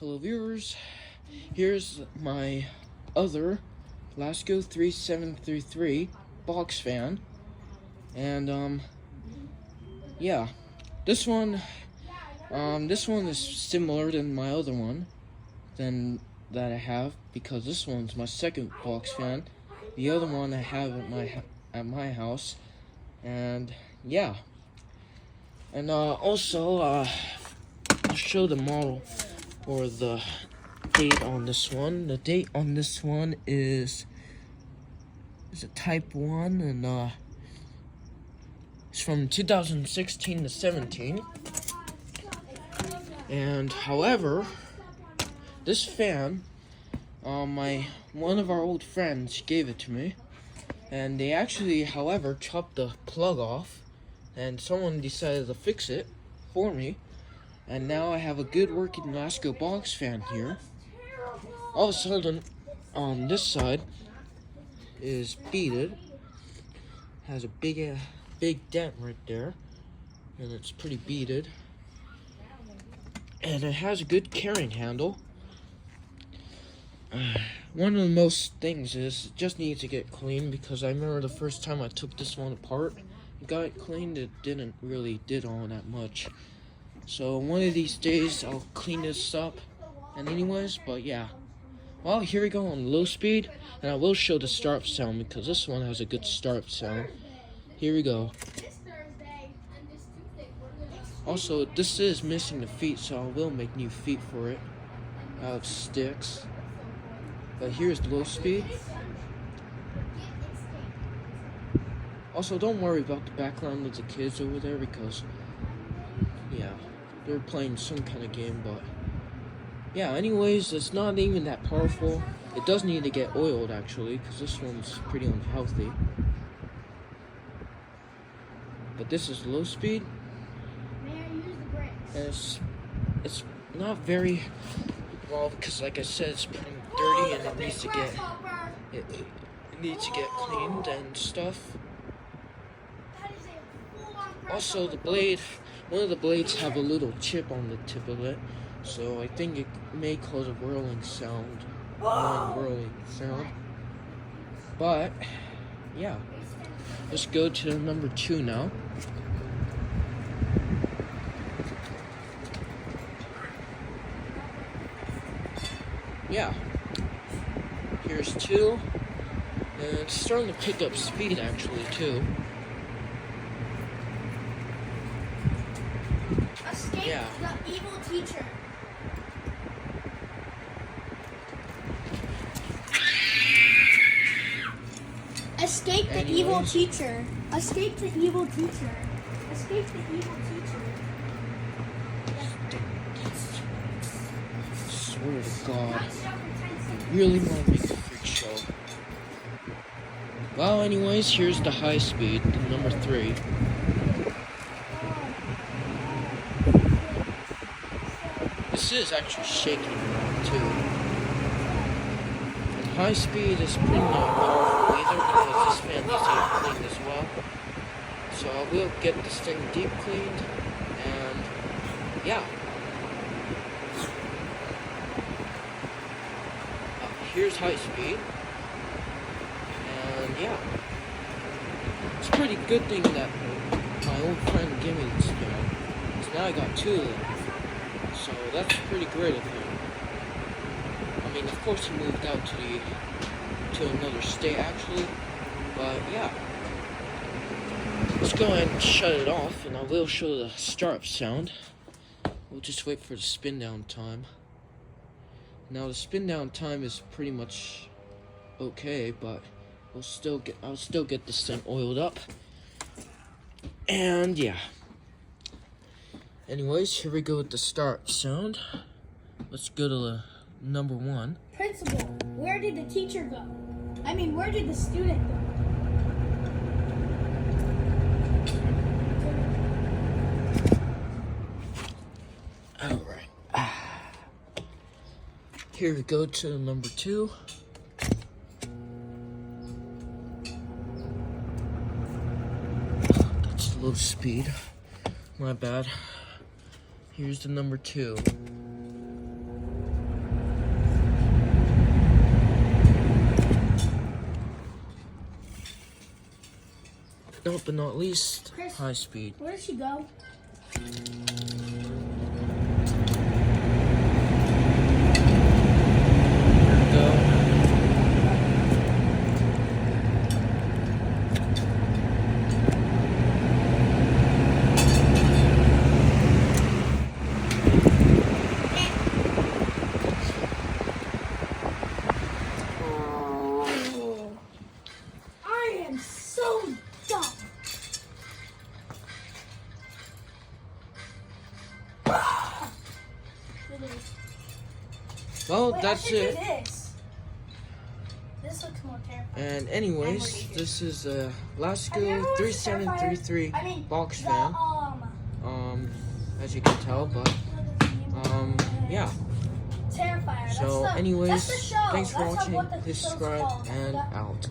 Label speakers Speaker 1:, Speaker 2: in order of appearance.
Speaker 1: Hello viewers, here's my other Lasko 3733 box fan, and yeah, this one is similar than my other one that I have, because this one's my second box fan. The other one I have at my house, and yeah, and also I'll show the model or the date on this one. The date on this one is a type 1, and it's from 2016 to 17. And however, this fan, one of our old friends gave it to me, and they actually, however, chopped the plug off, and someone decided to fix it for me. And now I have a good working Lasko box fan here. All of a sudden, on this side is beaded. Has a big dent right there, and it's pretty beaded. And it has a good carrying handle. One of the most things is it just needs to get cleaned, because I remember the first time I took this one apart, it got it cleaned. It didn't really did all that much. So one of these days I'll clean this up. And anyways, but yeah. Well, here we go on low speed, and I will show the start sound, because this one has a good start sound. Here we go. Also, this is missing the feet, so I will make new feet for it out of sticks. But here's low speed. Also, don't worry about the background of the kids over there, because yeah, they're playing some kind of game. But yeah, anyways, it's not even that powerful. It does need to get oiled, actually, because this one's pretty unhealthy. But this is low speed, and it's not very well, because like I said, it's pretty dirty, and it needs to get cleaned and stuff. Also, the blade, one of the blades have a little chip on the tip of it, so I think it may cause a whirling sound. But yeah, let's go to number 2 now. Yeah, here's 2, and it's starting to pick up speed actually too.
Speaker 2: Escape the evil teacher. Escape the evil teacher. Escape the evil teacher. Escape the evil teacher.
Speaker 1: I swear to God, really want to make a freak show. Well, anyways, here's the high speed, the number 3. This is actually shaking around too. And high speed is pretty not powerful either, because this fan needs to get cleaned as well. So I will get this thing deep cleaned, and yeah. Here's high speed, and yeah. It's a pretty good thing that my old friend gave me this fan, because now I got 2 of them. So that's pretty great of him. I mean, of course he moved out to another state actually, but yeah. Let's go ahead and shut it off, and I will show the startup sound. We'll just wait for the spin down time. Now the spin down time is pretty much okay, but I'll still get this thing oiled up. And yeah. Anyways, here we go with the start sound. Let's go to the number 1.
Speaker 2: Principal, where did the teacher go? I mean, where did the student go?
Speaker 1: Alright. Here we go to number 2. That's low speed. My bad. Here's the number 2. but not least,
Speaker 2: Chris.
Speaker 1: high speed.
Speaker 2: Where did she go? I am so dumb.
Speaker 1: Well,
Speaker 2: Wait,
Speaker 1: that's
Speaker 2: I should
Speaker 1: it.
Speaker 2: do this. This looks more terrifying.
Speaker 1: And anyways, this is a
Speaker 2: Have you ever
Speaker 1: Lasko
Speaker 2: watched
Speaker 1: 3733
Speaker 2: I mean,
Speaker 1: box
Speaker 2: the,
Speaker 1: fan. As you can tell, but yeah.
Speaker 2: Terrifier.
Speaker 1: So
Speaker 2: that's the
Speaker 1: anyways,
Speaker 2: show.
Speaker 1: thanks for
Speaker 2: That's
Speaker 1: watching.
Speaker 2: what the
Speaker 1: Please
Speaker 2: show's
Speaker 1: subscribe
Speaker 2: called.
Speaker 1: and
Speaker 2: The-
Speaker 1: out.